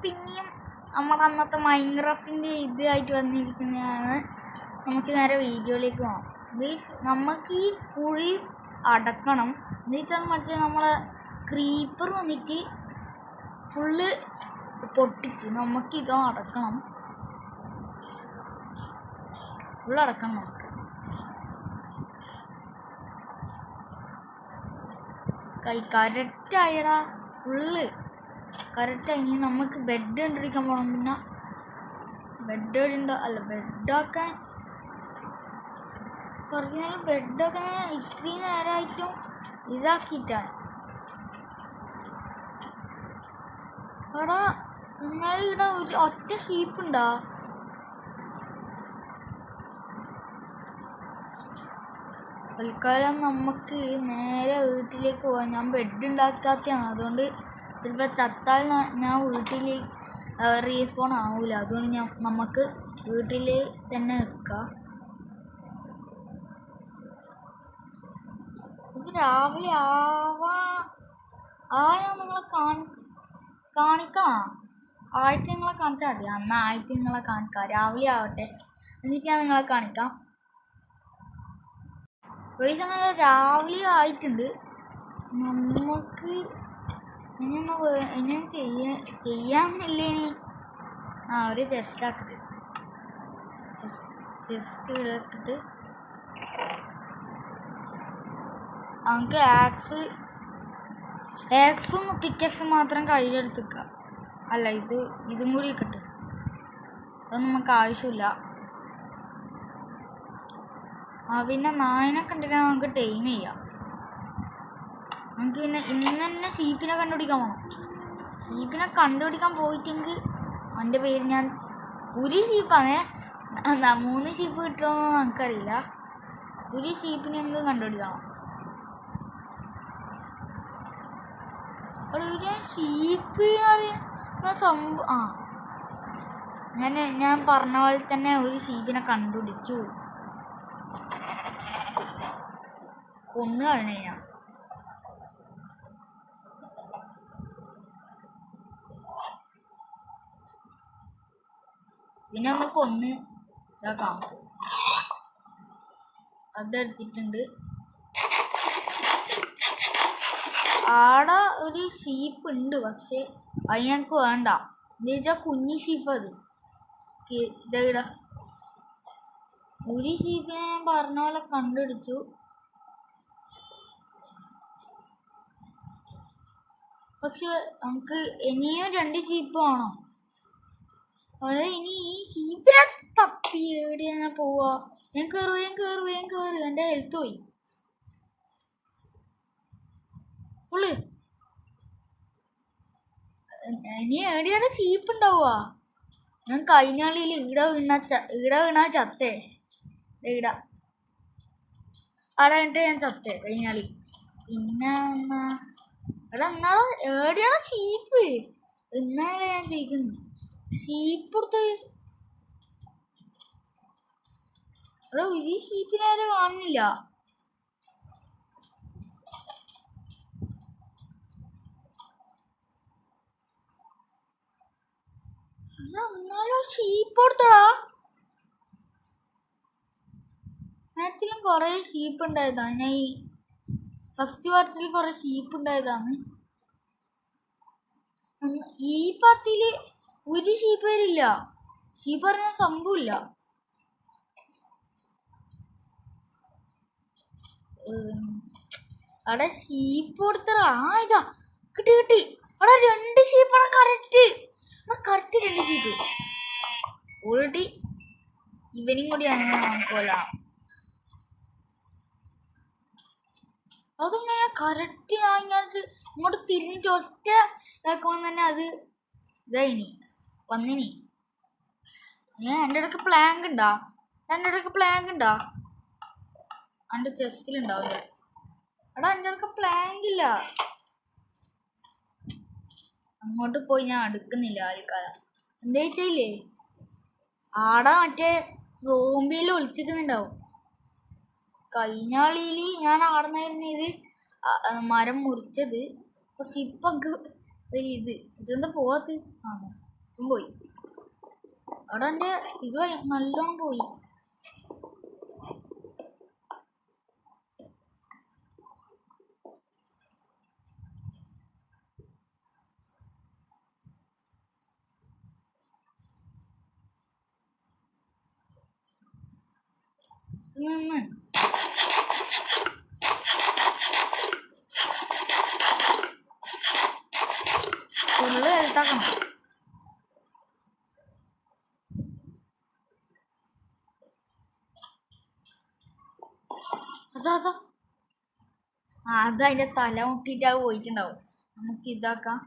പിന്നെയും നമ്മുടെ അന്നത്തെ മൈൻക്രാഫ്റ്റിൻ്റെ ഇതായിട്ട് വന്നിരിക്കുന്നതാണ്. നമുക്ക് നേരെ വീഡിയോയിലേക്ക് പോകാം. ഗൈസ്, നമുക്ക് ഈ കുഴി അടക്കണം എന്ന് വെച്ചാൽ മറ്റേ നമ്മളെ ക്രീപ്പർ വന്നിട്ട് ഫുള്ള് പൊട്ടിച്ച് നമുക്കിത് അടക്കണം. ഫുള്ള് അടക്കണം നമുക്ക്. കറക്റ്റായടാ, ഫുള്ള് കറക്റ്റായി. ഇനി നമുക്ക് ബെഡ് കണ്ടുപിടിക്കാൻ പോകണം. പിന്നെ ബെഡ് ഉണ്ടോ അല്ല, ബെഡൊക്കെ പറഞ്ഞാൽ ബെഡൊക്കെ ഇത്രയും നേരമായിട്ടും ഇതാക്കിയിട്ടാണ്. എടാ, നിങ്ങൾ ഇവിടെ ഒരു ഒറ്റ ഷീപ്പുണ്ടോ? തൽക്കാലം നമുക്ക് നേരെ വീട്ടിലേക്ക് പോകാം. ഞാൻ ബെഡ് ഉണ്ടാക്കാത്തതാണ്, അതുകൊണ്ട് ചിലപ്പോൾ ചത്താൽ ഞാൻ വീട്ടിലേക്ക് റീസ്പോൺ ആവില്ല. അതുകൊണ്ട് നമുക്ക് വീട്ടിൽ തന്നെ നിൽക്കാം. ഇത് രാവിലെ ഞാൻ നിങ്ങളെ കാണിക്കണം. ആയിട്ട് നിങ്ങളെ കാണിച്ചാൽ മതി. ആയിട്ട് നിങ്ങളെ കാണിക്കാം. രാവിലെ ആവട്ടെ, എന്നിട്ട് ഞാൻ നിങ്ങളെ കാണിക്കാം. ഒരു സമയം രാവിലെ ആയിട്ടുണ്ട്. നമുക്ക് ഇനി ചെയ്യാമെന്നില്ലേ? ഇനി ഒരു ചെസ്റ്റ് ആക്കിട്ട് ഇടക്കിട്ട് നമുക്ക് ആക്സും പിക്കാക്സും മാത്രം കയ്യിലെടുത്തിക്കുക. അല്ല, ഇതും കൂടി കിട്ടും. അതൊന്നും നമുക്ക് ആവശ്യമില്ല. പിന്നെ നായനെ കണ്ടിട്ട് നമുക്ക് ടൈം ചെയ്യാം. നമുക്ക് പിന്നെ ഇന്ന് തന്നെ ഷീപ്പിനെ കണ്ടുപിടിക്കാൻ പോകണം. ഷീപ്പിനെ കണ്ടുപിടിക്കാൻ പോയിട്ടെങ്കിൽ അവൻ്റെ പേര് ഞാൻ ഒരു ഷീപ്പാണ്. 3 ഷീപ്പ് കിട്ടുമോയെന്ന് നമുക്കറിയില്ല. ഒരു ഷീപ്പിനെ എന്ത് കണ്ടുപിടിക്കണം. ഒരു ഷീപ്പ് പറയുന്ന സംഭവം ഞാൻ പറഞ്ഞ പോലെ തന്നെ ഒരു ഷീപ്പിനെ കണ്ടുപിടിച്ചു. കൊന്നു കളഞ്ഞ ഞാൻ. പിന്നെ ഒന്ന് കൊന്ന് ഇതാക്കാം. അതെടുത്തിട്ടുണ്ട്. ആടെ ഒരു ഷീപ്പ് ഉണ്ട്, പക്ഷെ അത് ഞങ്ങൾക്ക് വേണ്ട. എന്ന് വെച്ചാൽ കുഞ്ഞി ഷീപ്പ്. അത് ഇതാ ഒരു ഷീപ്പിനെ ഞാൻ പറഞ്ഞ പോലെ കണ്ടുപിടിച്ചു. പക്ഷെ നമുക്ക് ഇനിയും 2 ഷീപ്പ് വേണം. അവിടെ ഇനി ഈ ഷീപ്പിനെ തപ്പി എവിടെയാണ് ഞാൻ പോവാ? ഞാൻ കയറുക. എൻ്റെ ഹെൽത്ത് പോയി ഫുള്ള്. ഇനി എവിടെയാണ് ഷീപ്പ് ഉണ്ടാവുക? ഞാൻ കഴിഞ്ഞാളിയിൽ ഈട വീണ ചത്തേ. ഈട അവിടെ എന്നിട്ട് ഞാൻ ചത്തേ കഴിഞ്ഞാളി. പിന്നെ എന്നാലും എവിടെയാണ് ഷീപ്പ് എന്നാണ് ഞാൻ ചോദിക്കുന്നത്. ഷീപ്പ് കൊടുത്ത് അവിടെ ഒരു ഷീപ്പിനെ കാണുന്നില്ല. എന്നാലും ഷീപ്പ് കൊടുത്തടാ. നേരത്തിലും കുറേ ഷീപ്പ് ഉണ്ടായതാണ്. ഞാൻ ഈ ഫസ്റ്റ് പാർട്ടിൽ കുറേ ഷീപ്പ് ഉണ്ടായതാണ്. ഈ പാർട്ടിയിൽ ഒരു ഷീപ്പ് വരില്ല. ഷീപ്പ് പറഞ്ഞ സംഭവമില്ല. അവിടെ ഷീപ്പ് കൊടുത്തടാ. ഇതാ കിട്ടി. അവിടെ 2 ഷീപ്പാണ്. Correct 2 sheep already. ഇവനും കൂടിയാണ് കൊല്ലാം. അതൊന്നും കറക്റ്റ് ഞാൻ ഇങ്ങോട്ട് തിരിഞ്ഞിട്ട് ഒറ്റ ഇതാക്കുമ്പോൾ തന്നെ അത് ഇതായിനി വന്നിനി. എൻ്റെ ഇടയ്ക്ക് പ്ലാങ്ക് ഉണ്ടോ? എൻ്റെ ചെസ്റ്റിലുണ്ടാവില്ല. എടാ, എൻ്റെ ഇടയ്ക്ക് പ്ലാങ്ക് ഇല്ല. അങ്ങോട്ട് പോയി ഞാൻ അടുക്കുന്നില്ല ആൾക്കാരെ. എന്താ വെച്ചാലേ ആടെ മറ്റേ സോംബിയിൽ ഒളിച്ചിരിക്കുന്നുണ്ടാവും. കഴിഞ്ഞാളിയിൽ ഞാൻ ആടുന്നായിരുന്നു ഇത് മരം മുറിച്ചത്. പക്ഷെ ഇപ്പം ഇതെന്താ പോവാത്ത? പോയി. അവിടെ എൻ്റെ ഇത് നല്ലോണം പോയി. ഫുള്ള് ഹെൽത്താക്കണം. അതോ അതിൻ്റെ തല മുട്ടിയിട്ട് അത് പോയിട്ടുണ്ടാവും. നമുക്ക് ഇതാക്കാം.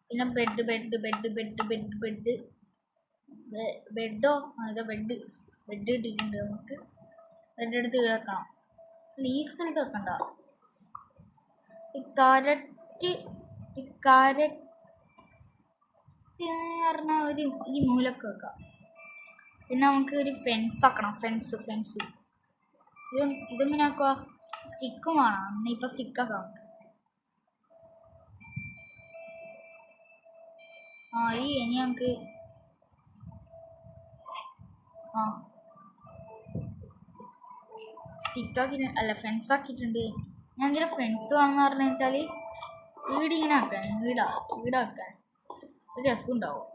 പിന്നെ bed bed bed bed bed bed ബെഡോ അതെ ബെഡ് ഇട്ടിട്ടുണ്ട്. നമുക്ക് ബെഡ് എടുത്ത് കിടക്കണം. ഈ സ്ഥലത്ത് വെക്കണ്ട. ഈ കാരറ്റ് പറഞ്ഞ ഒരു ഈ മൂലൊക്കെ വെക്കാം. പിന്നെ നമുക്ക് ഒരു ഫെൻസ് ആക്കണം. ഫെൻസ് ഇതെങ്ങനെ ആക്കുക? സ്റ്റിക്കും വേണം. എന്നാൽ ഇപ്പം സ്റ്റിക്കാക്കാം നമുക്ക്. ഇനി നമുക്ക് സ്റ്റിക്കാക്കി അല്ല ഫെൻസ് ആക്കിയിട്ടുണ്ട്. ഞാൻ എന്തിനാ ഫെൻസ് വേണമെന്ന് പറഞ്ഞു വെച്ചാൽ വീടിങ്ങനെ ആക്കാൻ വീടാക്കാൻ ഒരു രസം ഉണ്ടാവും.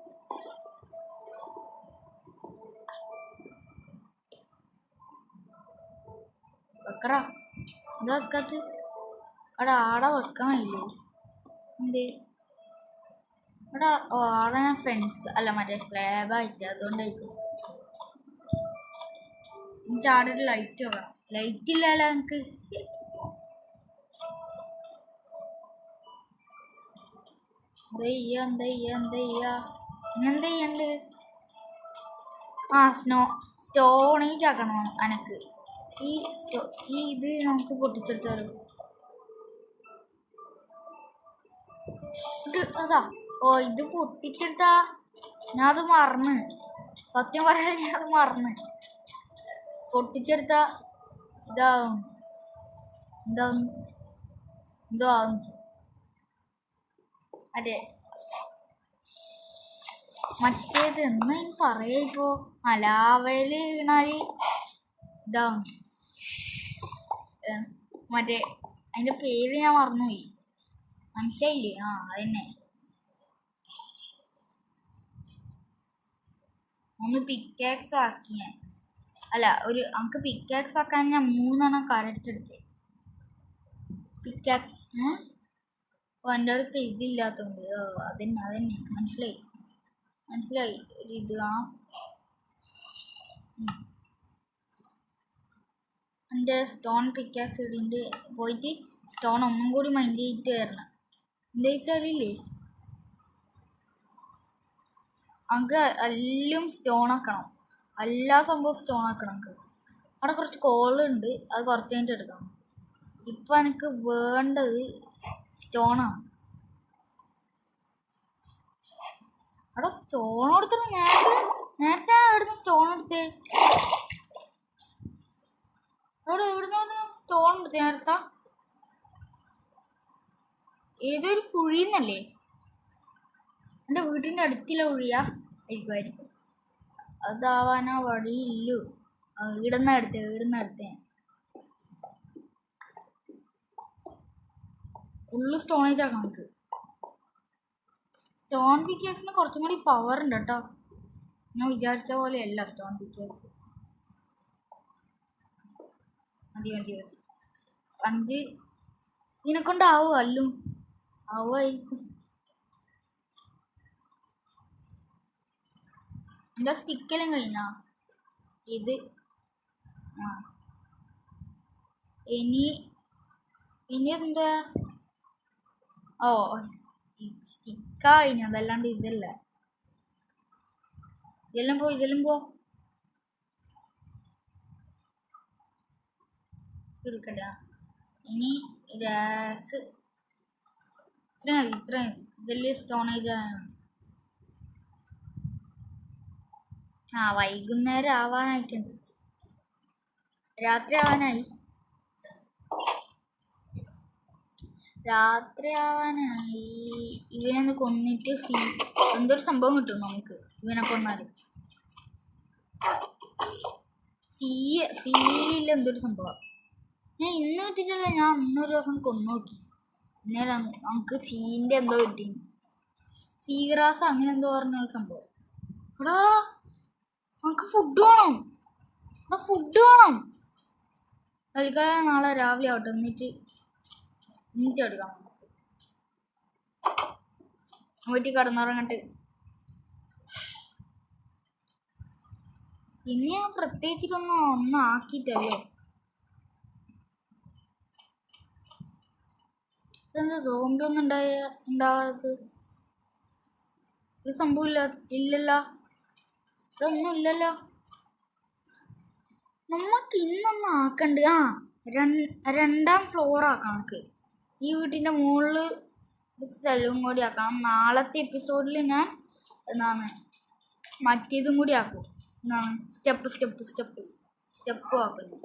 വെക്കറ ഇത് വെക്കാത്ത അവിടെ ആടെ വെക്കാൻ കഴിയുമോ? എന്തേ അവിടെ ഞാൻ ഫെൻസ് അല്ല മറ്റേ സ്ലാബ് അയച്ചു, അതുകൊണ്ടായിരിക്കും. എനിക്ക് അവിടെ ഒരു ലൈറ്റ് വെക്കണം. ലൈറ്റ് ഇല്ലല്ലോ എനിക്ക്. എന്താ ചെയ്യണ്ട്? സ്റ്റോണേജ് ആക്കണം എനക്ക്. ഈ ഇത് നമുക്ക് പൊട്ടിച്ചെടുത്താലോ. അതാ ഇത് പൊട്ടിച്ചെടുത്താ ഞാൻ അത് മറന്ന്. സത്യം പറയാൻ ഞാൻ അത് മറന്ന്. പൊട്ടിച്ചെടുത്ത ഇതാവും. അതെ മറ്റേത് എന്നാ പറയാ ഇപ്പോ ലാവയില് വീണാല് ഇതാവും. മറ്റേ അതിന്റെ പേര് ഞാൻ മറന്നുപോയി. മനസ്സിലായില്ലേ? അതന്നെ. ഒന്ന് പിക്കാക്സ് ആക്കി ഞാൻ. അല്ല നമുക്ക് പിക്കാക്സ് ആക്കാൻ ഞാൻ 3 കറക്റ്റ് എടുത്തേ. പിക്കാക്സ് എൻ്റെ അടുത്ത് ഇതില്ലാത്തതുകൊണ്ട്. അതന്നെ മനസ്സിലായി. ഒരു ഇത് കാണാം. എൻ്റെ സ്റ്റോൺ പിക്കാക്സ് ഇടിൻ്റെ പോയിട്ട് സ്റ്റോൺ ഒന്നും കൂടി മൈൻഡ് ചെയ്തിട്ട് വരണം. എന്താ വെച്ചാലില്ലേ നമുക്ക് എല്ലാം സ്റ്റോൺ ആക്കണം. എല്ലാ സംഭവവും സ്റ്റോൺ ആക്കണം. നമുക്ക് അവിടെ കുറച്ച് കോളുണ്ട്, അത് കുറച്ച് കഴിഞ്ഞിട്ട് എടുക്കണം. ഇപ്പം എനിക്ക് വേണ്ടത് സ്റ്റോണാണ്. അവിടെ സ്റ്റോൺ കൊടുത്തിട്ട് നേരത്തെ എവിടുന്ന് സ്റ്റോൺ എടുത്തേ? എവിടുന്ന് സ്റ്റോൺ എടുത്തേ നേരത്തെ? ഏതൊരു കുഴിന്നല്ലേ? എൻ്റെ വീട്ടിൻ്റെ അടുത്തുള്ള കുഴിയാ ആയിരിക്കും. അതാവാനാ വഴിയില്ലു. ഇവിടുന്ന എടുത്തേ ഫുള്ള് സ്റ്റോണേജ് ആക്കാം നമുക്ക്. സ്റ്റോൺ പിക്കാക്സിന് കുറച്ചും കൂടി പവർ ഉണ്ട് കേട്ടോ. ഞാൻ വിചാരിച്ച പോലെയല്ല സ്റ്റോൺ പിക്കാക്സ്. മതി 5 ഇതിനെക്കൊണ്ടാവും അല്ലു ആവുമായിരിക്കും. എൻ്റെ സ്റ്റിക്കെല്ലാം കഴിഞ്ഞാ ഇത് ഇനി എന്താ? സ്റ്റിക്കാ കഴിഞ്ഞ അതല്ലാണ്ട് ഇതല്ല. ഇതെല്ലാം പോ എടുക്കട്ടെ. ഇനി രാക്സ് ഇത്രയും ഇതെല്ലാം സ്റ്റോണേജ് വൈകുന്നേരം ആവാനായിട്ടുണ്ട്. രാത്രി ആവാനായി. രാത്രിയാവാനായി. ഇവനൊന്ന് കൊന്നിട്ട് എന്തൊരു സംഭവം കിട്ടും നമുക്ക് ഇവനെ കൊന്നാൽ. സീലില്ല എന്തൊരു സംഭവം ഞാൻ ഇന്ന് കിട്ടിയിട്ടില്ല. ഞാൻ ഇന്നൊരു ദിവസം കൊന്നു നോക്കി. അന്നേരം നമുക്ക് സീൻ്റെ എന്തോ കിട്ടി. സീഗ്രാസ് അങ്ങനെ എന്തോ പറഞ്ഞൊരു സംഭവം. എടാ നമുക്ക് ഫുഡ് വേണം. ഫുഡ് വേണം. തൽക്കാലം നാളെ രാവിലെ ആവട്ടെ. എന്നിട്ട് എടുക്കാം. വീട്ടിൽ കിടന്നുറങ്ങട്ട്. ഇനി ഞാൻ പ്രത്യേകിച്ചിട്ടൊന്നും ആക്കിയിട്ടല്ലേ. ഇതെന്താ സോംബി ഒന്നും ഉണ്ടാകാത്തത്? ഒരു സംഭവം ഇല്ലല്ലോ. ഇതൊന്നും ഇല്ലല്ലോ. നമുക്ക് ഇന്നൊന്നും ആക്കണ്ട്. രണ്ടാം ഫ്ലോർ ആക്കാം നമുക്ക്. ഈ വീട്ടിൻ്റെ മുകളിൽ സ്ഥലവും കൂടി ആക്കാം. നാളത്തെ എപ്പിസോഡിൽ ഞാൻ മറ്റേതും കൂടി ആക്കും. സ്റ്റെപ്പ് ആക്കുന്നു.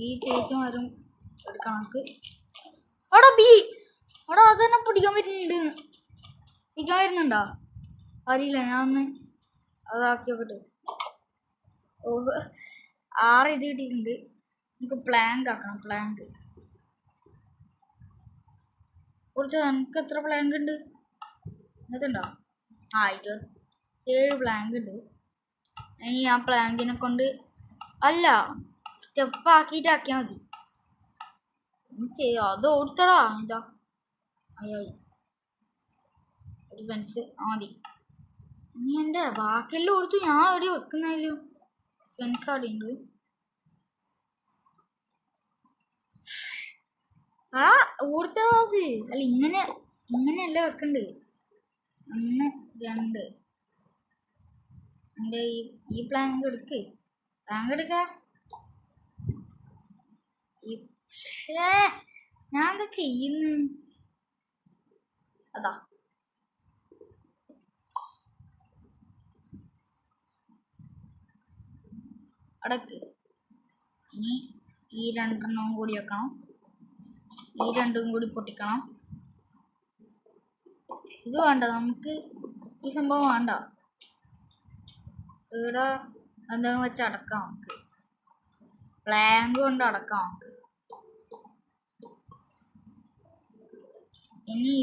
ഈ ചേച്ചിമാരും എടുക്കാം നമുക്ക്. അവിടെ അത് തന്നെ പിടിക്കാൻ വരുന്നുണ്ടോ? അറിയില്ല. ഞാൻ ഒന്ന് അതാക്കി നോക്കട്ടെ. 6 ഇത് കിട്ടിയിട്ടുണ്ട്. നമുക്ക് പ്ലാങ്ക് ആക്കണം. പ്ലാങ്ക് കുറച്ച്. നമുക്ക് എത്ര പ്ലാങ്ക് ഉണ്ട്? ഇന്നത്തുണ്ടോ? 27 പ്ലാങ്ക് ഉണ്ട്. ഇനി ആ പ്ലാങ്കിനെ കൊണ്ട് സ്റ്റെപ്പ് ആക്കിയാൽ മതി. അത് ഓടിത്തടാ. ഇതാ ഒരു ഫെൻസ് മതി. ഇനി എൻ്റെ ബാക്കിയെല്ലാം ഓടിച്ചു. ഞാൻ എവിടെ വെക്കുന്നതിലും ഫെൻസ് അവിടെ ഉണ്ട്. ഓടിത്തടാത്. ഇങ്ങനെയല്ല വെക്കണ്ട്. 1 2 എൻ്റെ ഈ പ്ലാങ്ക് എടുക്ക. ഞാൻ എന്താ ചെയ്യുന്നു? അതാ അടക്ക്. ഇനി ഈ 2 കൂടി വെക്കണം. ഈ 2 കൂടി പൊട്ടിക്കണം. ഇത് വേണ്ട നമുക്ക്. ഈ സംഭവം വേണ്ട. ഇവിടെ എന്തെങ്കിലും വെച്ച് അടക്കാം നമുക്ക്. പ്ലാങ്ക് കൊണ്ട് അടക്കാം നമുക്ക്. ഇനി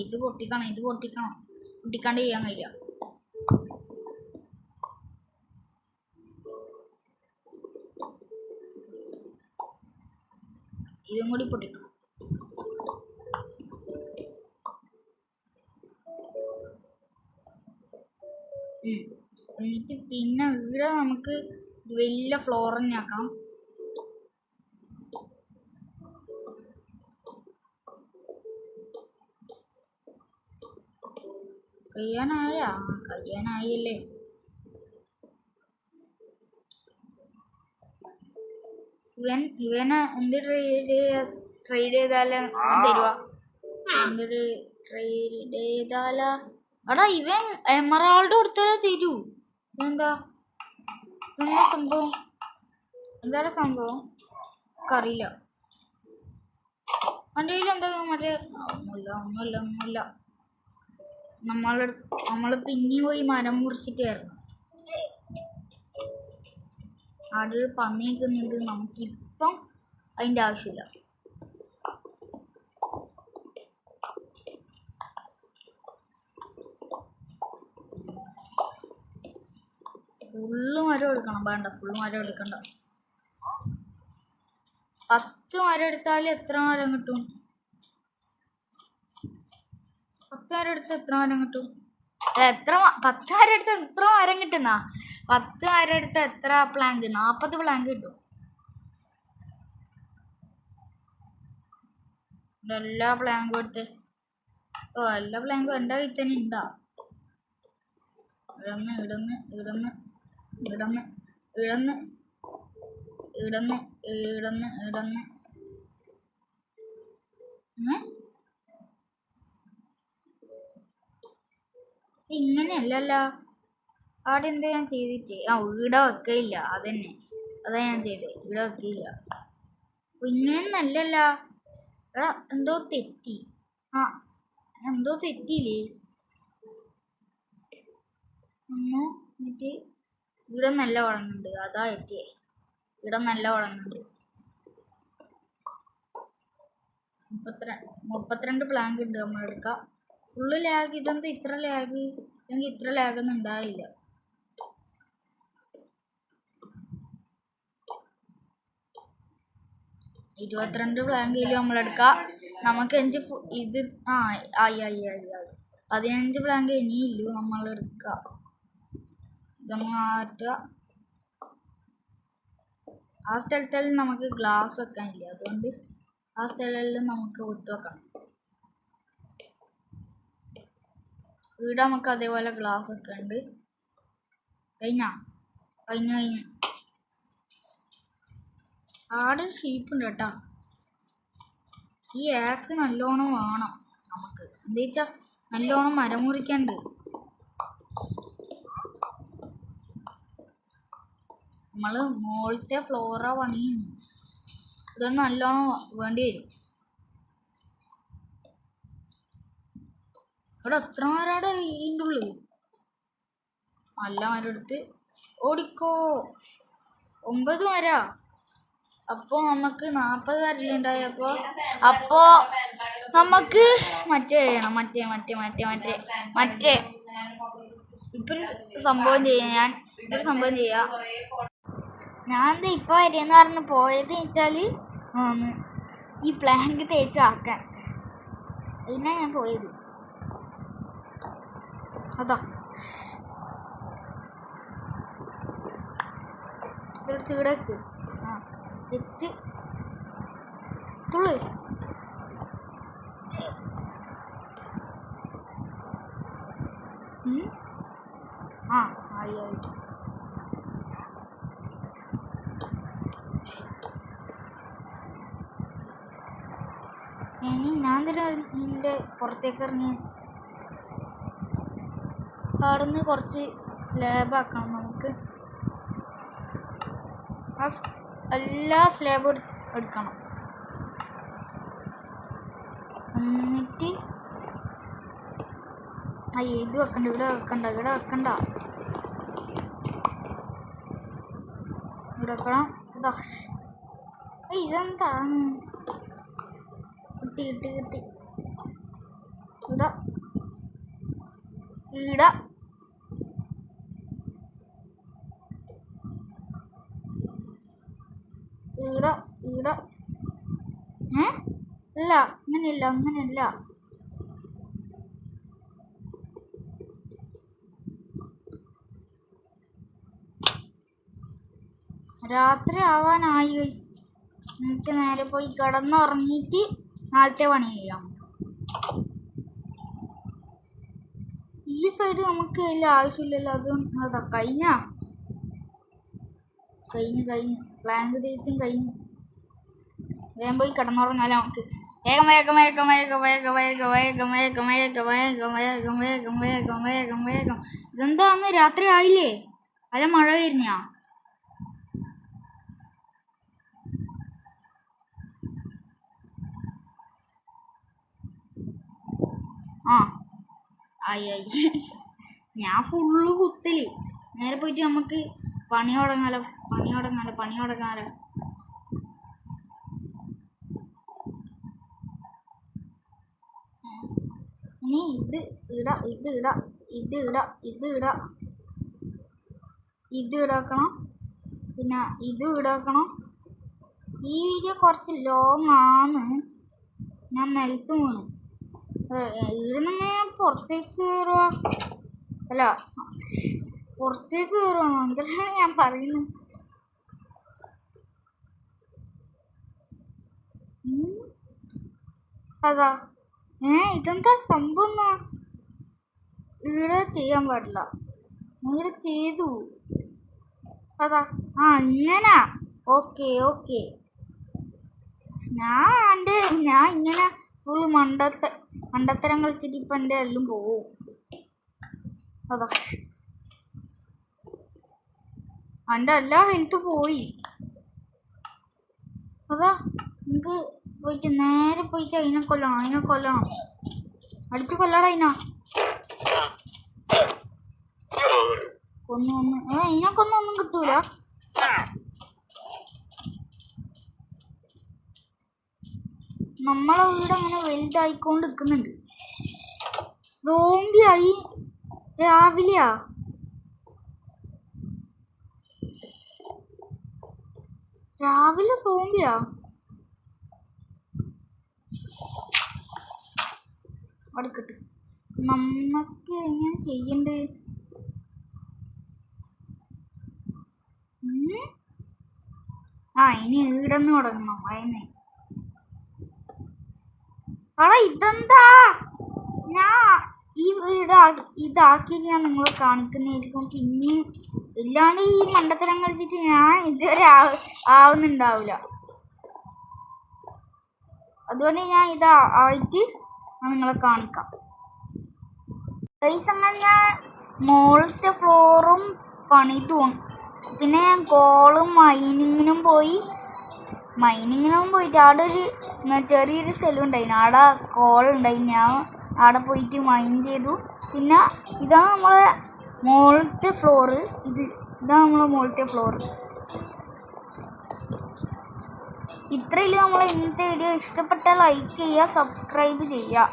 ഇത് പൊട്ടിക്കാണ്ട് ചെയ്യാൻ കഴിയില്ല. ഇതും കൂടി പൊട്ടിക്കണം. എന്നിട്ട് പിന്നെ ഇവിടെ നമുക്ക് വലിയ ഫ്ലോർ തന്നെ ആക്കാം. കഴിയാനായല്ലേ. ഇവനെ എന്ത് ട്രേഡ് ചെയ്താലും തരുവാ. എന്തൊരു ട്രേഡ് ചെയ്താലാ? ഇവൻ എമറാൾഡ് കൊടുത്താലേ തരൂ. എന്താ സംഭവം? എന്താണ് സംഭവം? അറിയില്ല. എൻ്റെ കയ്യിൽ എന്താ ഒന്നുമില്ല. നമ്മൾ പിന്നെയും പോയി മരം മുറിച്ചിട്ട് വരണം. അത് പന്നിക്കുന്നുണ്ട്. നമുക്കിപ്പം അതിൻ്റെ ആവശ്യമില്ല. ഫുള്ള് മരം എടുക്കണം. വേണ്ട, ഫുള്ള് മരം എടുക്കണ്ട. 10 മരം എടുത്താൽ എത്ര മരം കിട്ടും? 10 മരം എടുത്താൽ എത്ര മരം കിട്ടും? 10 മരം എടുത്താൽ എത്ര മരം കിട്ടുന്ന? 10 മരം എടുത്താൽ എത്ര പ്ലാങ്ക്? 40 പ്ലാങ്ക് കിട്ടും. എല്ലാ പ്ലാങ്കും എടുത്ത്. എല്ലാ പ്ലാങ്കും എൻ്റെ കയ്യിൽ തന്നെ ഉണ്ടാ. ഇടന്ന് ഇങ്ങനെയല്ലല്ലോ. അവിടെ എന്താ ഞാൻ ചെയ്തിട്ട് ഈട വെക്കയില്ല. അതന്നെ അതാ ഞാൻ ചെയ്തത്. ഈട വെക്കയില്ല. അപ്പോൾ ഇങ്ങനെയൊന്നല്ലല്ല. എടാ എന്തോ തെറ്റി. എന്തോ തെറ്റിയില്ലേ എന്നിട്ട് ഇവിടെ നല്ല വളങ്ങുന്നുണ്ട്. അതാ എത്തിയേ. ഇവിടെ നല്ല വളങ്ങുന്നുണ്ട്. 32 പ്ലാങ്ക് ഉണ്ട് നമ്മളെടുക്കാം. Full lag. ഇതെന്താ ഇത്ര ലാഗ്? അല്ലെങ്കിൽ ഇത്ര ലാഗൊന്നും ഉണ്ടാവില്ല. ഇരുപത്തിരണ്ട് പ്ലാങ്കയിലും നമ്മളെടുക്കാം. നമുക്ക് ഇത് ആയി 15 പ്ലാങ്ക് ഇനിയില്ലു നമ്മളെടുക്കുക. ഇതൊന്ന് മാറ്റുക. ആ സ്ഥലത്തെല്ലാം നമുക്ക് ഗ്ലാസ് വെക്കാനില്ല. അതുകൊണ്ട് ആ സ്ഥലമെല്ലാം നമുക്ക് വിട്ടുവെക്കണം. ഇവിടെ നമുക്ക് അതേപോലെ ഗ്ലാസ് വെക്കുന്നുണ്ട്. കഴിഞ്ഞു ആടെ ഷീപ്പുണ്ട് കേട്ടോ. ഈ ആക്സ് നല്ലോണം വേണം നമുക്ക്. എന്താ വെച്ചാൽ നല്ലോണം മരം മുറിക്കണ്ട്. നമ്മൾ മുകളിലത്തെ ഫ്ലോറാ പണിയുന്നു. ഇതൊന്നും നല്ലോണം വേണ്ടി വരും. ഇവിടെ എത്ര മരമാണ് ഇതിൻ്റെ ഉള്ളിൽ? നല്ല മരം എടുത്ത് ഓടിക്കോ. 9 മരാ. അപ്പോൾ നമുക്ക് 40 മരലുണ്ടായപ്പോൾ നമുക്ക് മറ്റേ ചെയ്യണം. മറ്റേ ഇപ്പം സംഭവം ചെയ്യാം. ഇതൊരു സംഭവം ചെയ്യാം. ഞാൻ എന്താ ഇപ്പോൾ വരെയെന്ന് പറഞ്ഞ് പോയത് വെച്ചാൽ ഈ പ്ലാങ്ക് തേച്ച് ആക്കാൻ. അതിനാണ് ഞാൻ പോയത്. അതാ ഇവിടുത്തെ ഇവിടേക്ക് തെച്ച് തുള്ളു. ആയി ഇനി ഞാൻ തന്നെ ഇതിൻ്റെ പുറത്തേക്ക് ഇറങ്ങി. അവിടെ നിന്ന് കുറച്ച് സ്ലാബ് ആക്കണം നമുക്ക്. എല്ലാ സ്ലാബും എടുക്കണം. എന്നിട്ട് ഇത് വെക്കണ്ട. ഇവിടെ വെക്കണ്ട. ഇവിടെ വെക്കണം. ഇതെന്താണ്? കിട്ടി. ഇവിടെ അല്ല, അങ്ങനെയല്ല. രാത്രി ആവാനായി. നമുക്ക് നേരെ പോയി കിടന്നുറങ്ങിയിട്ട് നാളത്തെ പണി ചെയ്യാം. ഈ സൈഡ് നമുക്ക് വലിയ ആവശ്യമില്ലല്ലോ. അതാ കഴിഞ്ഞു. പ്ലാങ്ക് തേച്ചും കഴിഞ്ഞു. വേഗം പോയി കിടന്നുറങ്ങാലോ നമുക്ക്. വേഗം. ഇതെന്താന്ന് രാത്രി ആയില്ലേ? അല്ല മഴ വരുന്നയാ? ആയി ഞാൻ ഫുള്ള് കുത്തല്. നേരെ പോയിട്ട് നമുക്ക് പണി തുടങ്ങാലോ. ഇനി ഇത് ഇടാക്കണം. പിന്നെ ഇത് ഇടാക്കണം. ഈ വീഡിയോ കുറച്ച് ലോങ് ആണ്. ഞാൻ നിലത്ത് വീണു. ഇവിടുന്ന് ഞാൻ പുറത്തേക്ക് കയറുക. എന്തെല്ലാം ഞാൻ പറയുന്നത്? അതാ ഇതെന്താ സംഭവം? ഇവിടെ ചെയ്യാൻ പാടില്ല. ഇവിടെ ചെയ്തു. അതാ ഇങ്ങനെ. ഓക്കെ. ഞാൻ ഇങ്ങനെ ഫുള്ള് മണ്ടത്തരം കളിച്ചിട്ട് ഇപ്പം എൻ്റെ എല്ലാം പോവും. അതാ അവൻ്റെ എല്ലാ ഹെൽത്ത് പോയി. അതാ നമുക്ക് പോയിട്ട് നേരെ പോയിട്ട് അതിനെ കൊല്ലണം. അടിച്ചു കൊല്ലടാ അതിനാ. അതിനെ കൊന്നൊന്നും കിട്ടൂല. നമ്മളെ വീട് അങ്ങനെ വലുതായിക്കൊണ്ട് നിൽക്കുന്നുണ്ട്. സോംബിയായി രാവിലെയാ. രാവിലെ സോംബിയാ. അടുക്കട്ടെ, നമുക്ക് എങ്ങനെ ചെയ്യണ്ടേ? ഇനി ഈടന്ന് തുടങ്ങണം. വയന്നേ ഇതെന്താ? ഞാൻ ഈ വീട് ഇതാക്കിയിട്ട് ഞാൻ നിങ്ങളെ കാണിക്കുന്നതായിരിക്കും. പിന്നെ ഇല്ലാണ്ട് ഈ മണ്ടത്തരം കളിച്ചിട്ട് ഞാൻ ഇതുവരെ ആവുന്നുണ്ടാവില്ല. അതുകൊണ്ട് ഞാൻ ഇതായിട്ട് നിങ്ങളെ കാണിക്കാം. അങ്ങനെ ഞാൻ മുകളിലത്തെ ഫ്ലോറും പണിതു. പിന്നെ ഞാൻ കോളും മൈനിങ്ങിനും പോയിട്ട് അവിടെ ഒരു ചെറിയൊരു സ്ഥലമുണ്ടായിരുന്നു. അവിടെ കോളുണ്ടായിരുന്നു. ഞാൻ അവിടെ പോയിട്ട് മൈൻ ചെയ്തു. പിന്നെ ഇതാണ് നമ്മളെ മുകളിലത്തെ ഫ്ലോറ്. ഇതാണ് നമ്മളെ മുകളിലത്തെ ഫ്ലോറ്. ഇത്രയും നമ്മളെ ഇന്നത്തെ വീഡിയോ ഇഷ്ടപ്പെട്ടാൽ ലൈക്ക് ചെയ്യുക, സബ്സ്ക്രൈബ് ചെയ്യുക.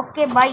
Okay, by.